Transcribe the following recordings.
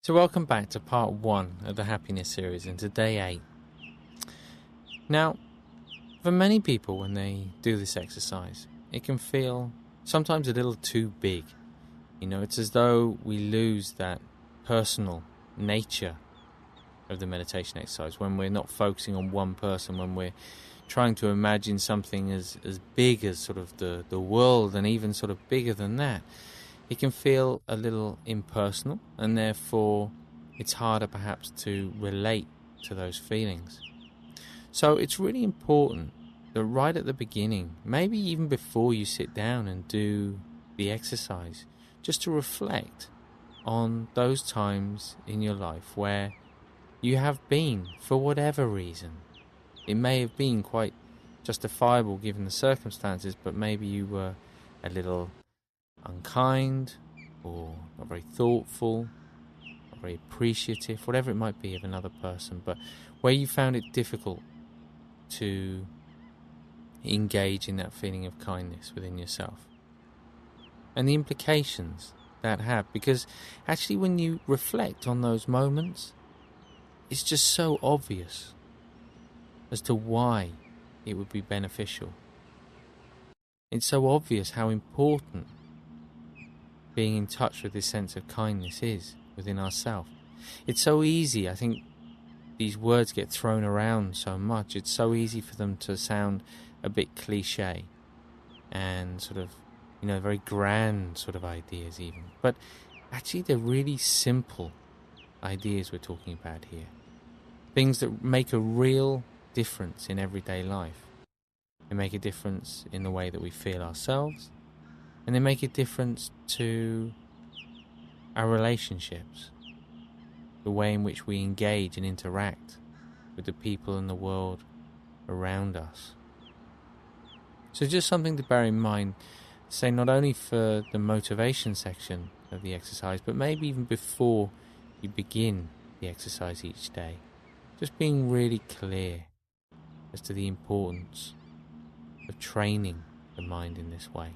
So welcome back to part 1 of the happiness series and to day 8. Now, for many people when they do this exercise, it can feel sometimes a little too big. It's as though we lose that personal nature of the meditation exercise when we're not focusing on one person, when we're trying to imagine something as big as sort of the world and even sort of bigger than that. It can feel a little impersonal, and therefore it's harder perhaps to relate to those feelings. So it's really important that right at the beginning, maybe even before you sit down and do the exercise, just to reflect on those times in your life where you have been, for whatever reason. It may have been quite justifiable given the circumstances, but maybe you were a little unkind, or not very thoughtful, not very appreciative, whatever it might be of another person, but where you found it difficult to engage in that feeling of kindness within yourself. And the implications that have, because actually when you reflect on those moments, it's just so obvious as to why it would be beneficial. It's so obvious how important being in touch with this sense of kindness is within ourselves. It's so easy, I think these words get thrown around so much, it's so easy for them to sound a bit cliche and sort of, very grand sort of ideas even. But actually they're really simple ideas we're talking about here. Things that make a real difference in everyday life. They make a difference in the way that we feel ourselves, and they make a difference to our relationships, the way in which we engage and interact with the people in the world around us. So just something to bear in mind, say not only for the motivation section of the exercise, but maybe even before you begin the exercise each day. Just being really clear as to the importance of training the mind in this way.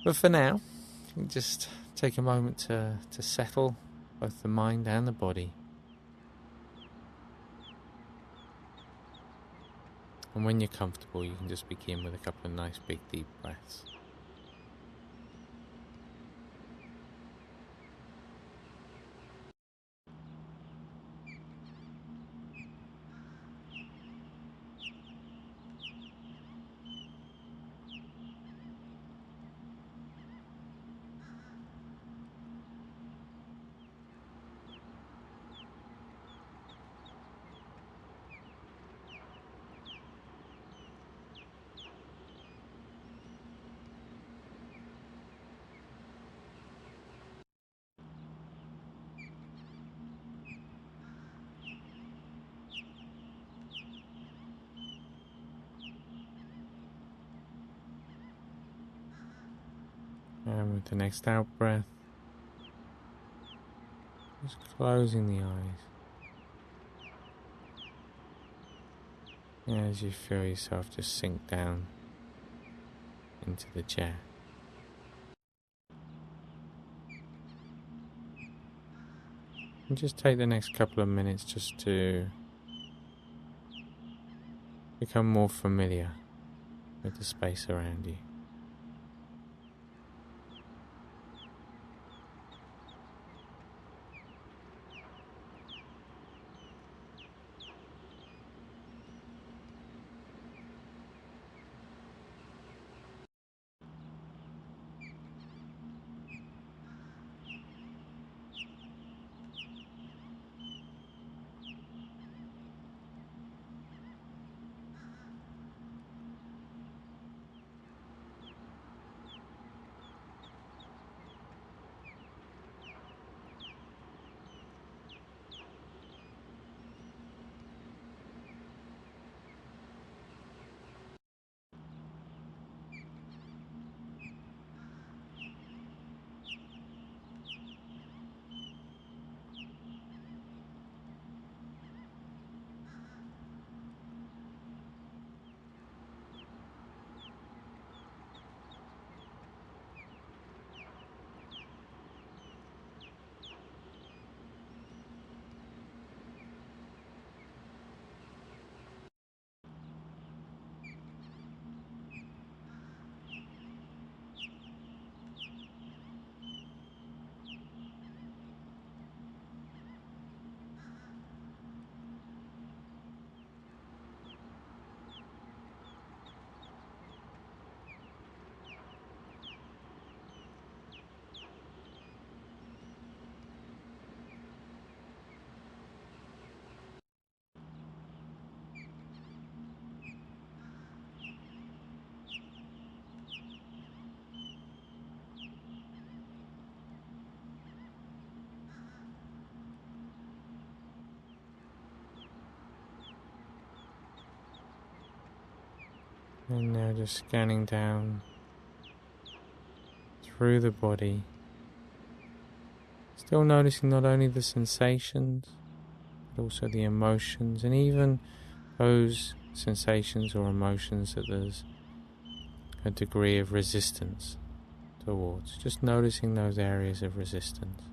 But for now, you can just take a moment to settle both the mind and the body. And when you're comfortable, you can just begin with a couple of nice big deep breaths. And with the next out breath, just closing the eyes. As you feel yourself just sink down into the chair. And just take the next couple of minutes just to become more familiar with the space around you. And now just scanning down through the body, still noticing not only the sensations, but also the emotions, and even those sensations or emotions that there's a degree of resistance towards. Just noticing those areas of resistance.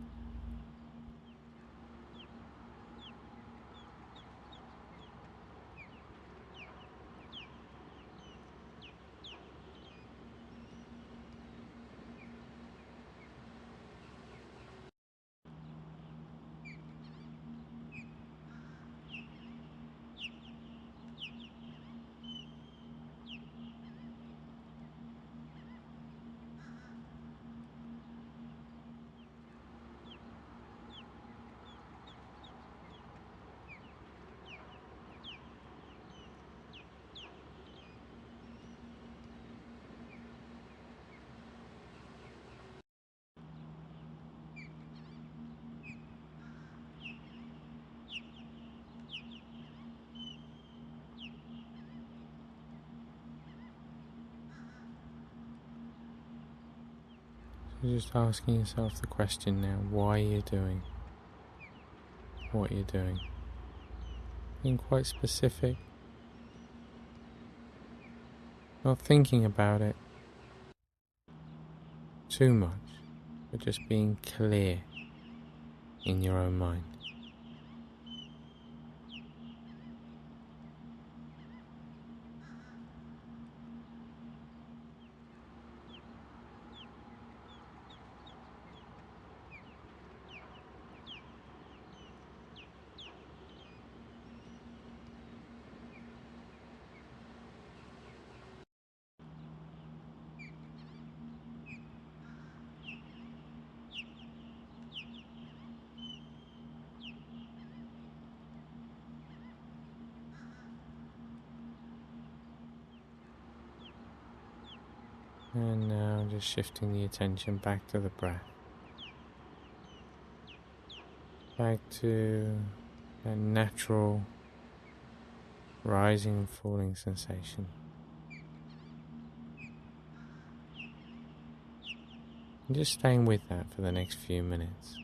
So just asking yourself the question now, why you're doing what you're doing. Being quite specific, not thinking about it too much, but just being clear in your own mind. And now just shifting the attention back to the breath. Back to that natural rising and falling sensation. And just staying with that for the next few minutes.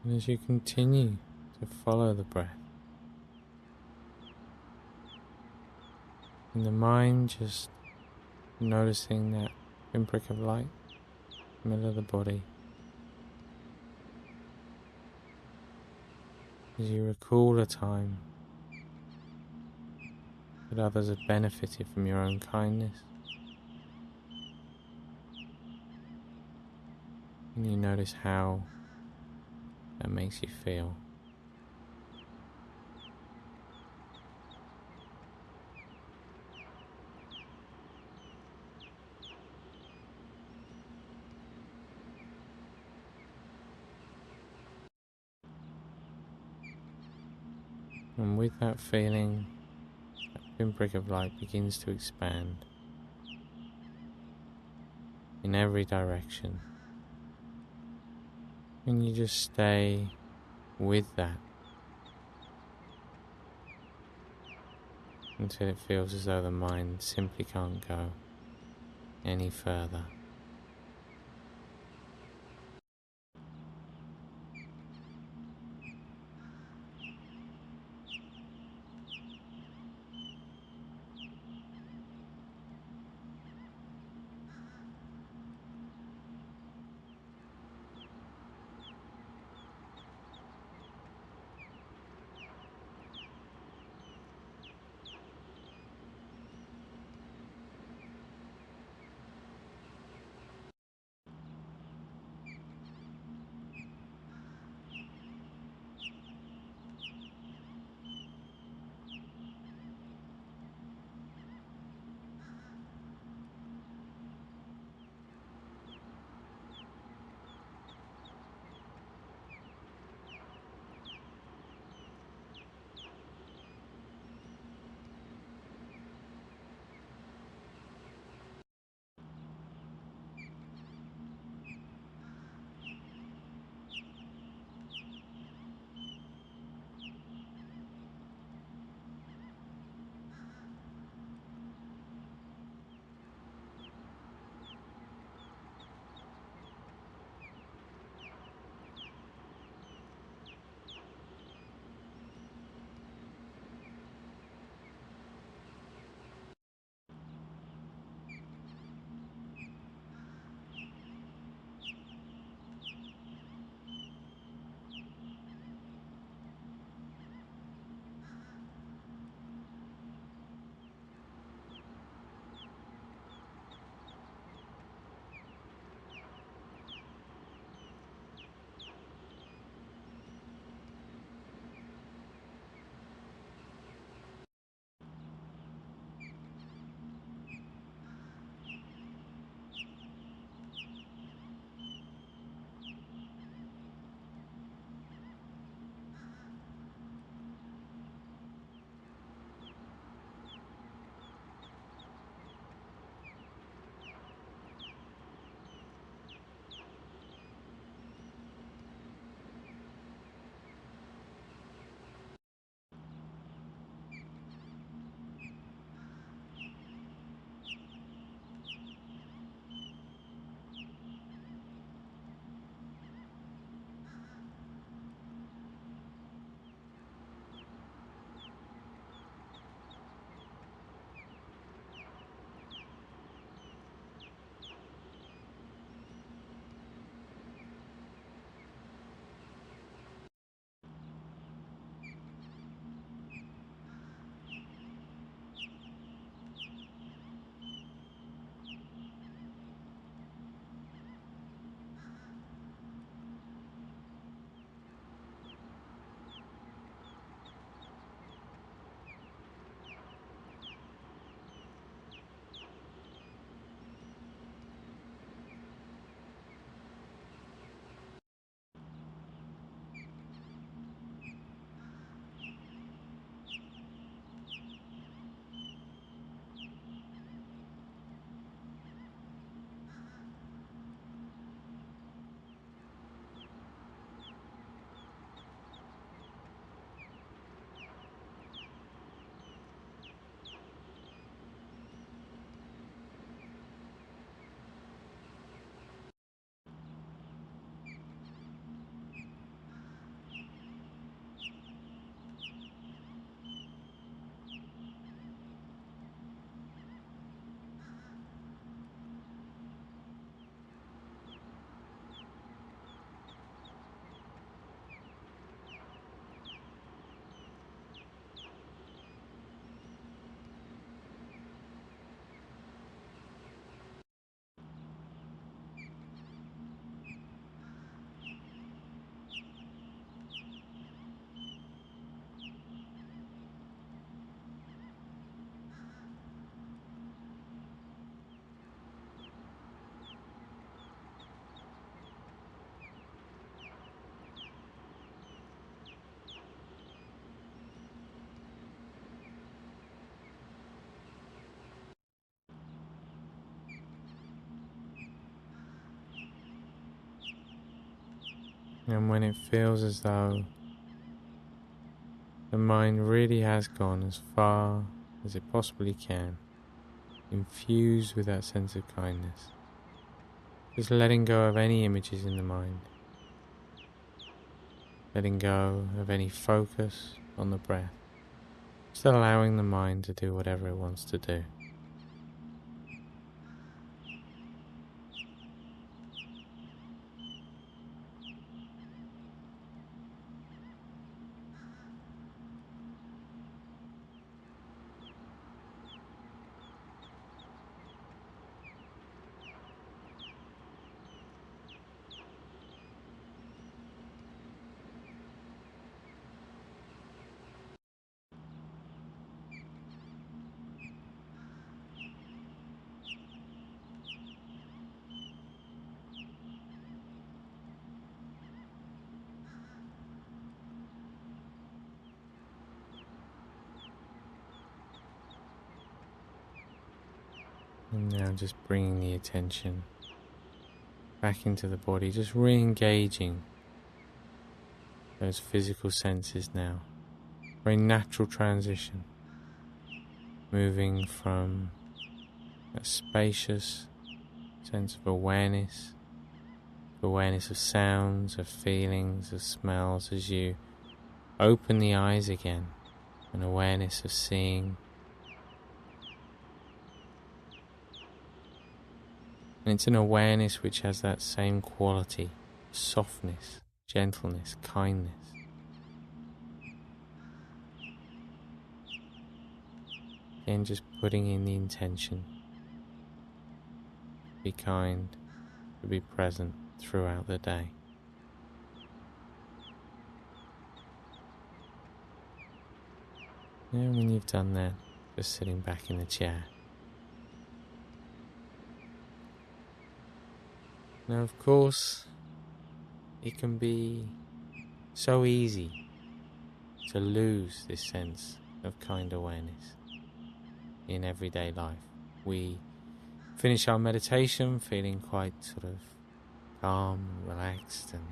And as you continue to follow the breath. In the mind, just noticing that pinprick of light, middle of the body. As you recall a time that others have benefited from your own kindness, and you notice how that makes you feel. And with that feeling, that pinprick of light begins to expand in every direction. And you just stay with that until it feels as though the mind simply can't go any further. And when it feels as though the mind really has gone as far as it possibly can, infused with that sense of kindness, just letting go of any images in the mind, letting go of any focus on the breath, just allowing the mind to do whatever it wants to do. And now just bringing the attention back into the body, just re-engaging those physical senses now. Very natural transition, moving from a spacious sense of awareness of sounds, of feelings, of smells, as you open the eyes again, an awareness of seeing. And it's an awareness which has that same quality, softness, gentleness, kindness. Again, just putting in the intention to be kind, to be present throughout the day. And when you've done that, just sitting back in the chair. Now, of course, it can be so easy to lose this sense of kind awareness in everyday life. We finish our meditation feeling quite sort of calm and relaxed and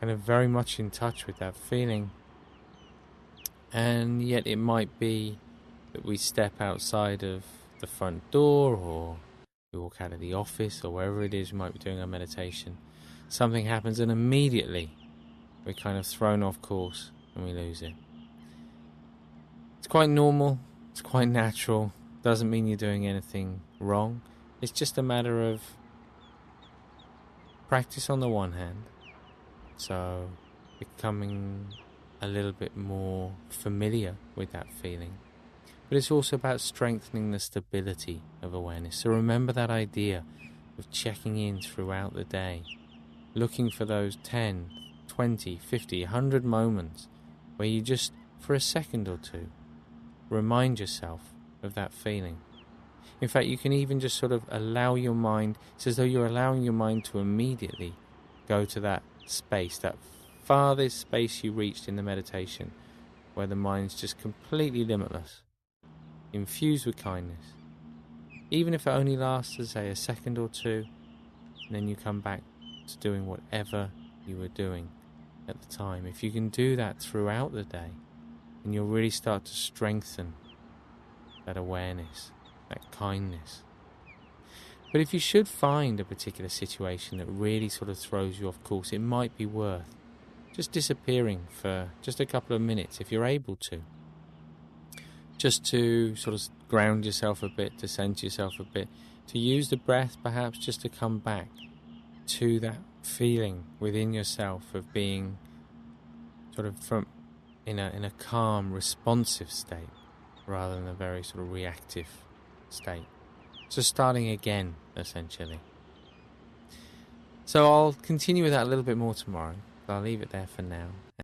kind of very much in touch with that feeling. And yet it might be that we step outside of the front door, or we walk out of the office, or wherever it is we might be doing our meditation. Something happens and immediately we're kind of thrown off course and we lose it. It's quite normal, it's quite natural, doesn't mean you're doing anything wrong. It's just a matter of practice on the one hand, so becoming a little bit more familiar with that feeling. But it's also about strengthening the stability of awareness. So remember that idea of checking in throughout the day, looking for those 10, 20, 50, 100 moments where you just, for a second or two, remind yourself of that feeling. In fact, you can even just sort of allow your mind, it's as though you're allowing your mind to immediately go to that space, that farthest space you reached in the meditation, where the mind's just completely limitless, infused with kindness. Even if it only lasts, say, a second or two, and then you come back to doing whatever you were doing at the time. If you can do that throughout the day, then you'll really start to strengthen that awareness, that kindness. But if you should find a particular situation that really sort of throws you off course, it might be worth just disappearing for just a couple of minutes, if you're able to. Just to sort of ground yourself a bit, to center yourself a bit, to use the breath perhaps just to come back to that feeling within yourself of being sort of in a calm, responsive state, rather than a very sort of reactive state. So starting again, essentially. So I'll continue with that a little bit more tomorrow, but I'll leave it there for now.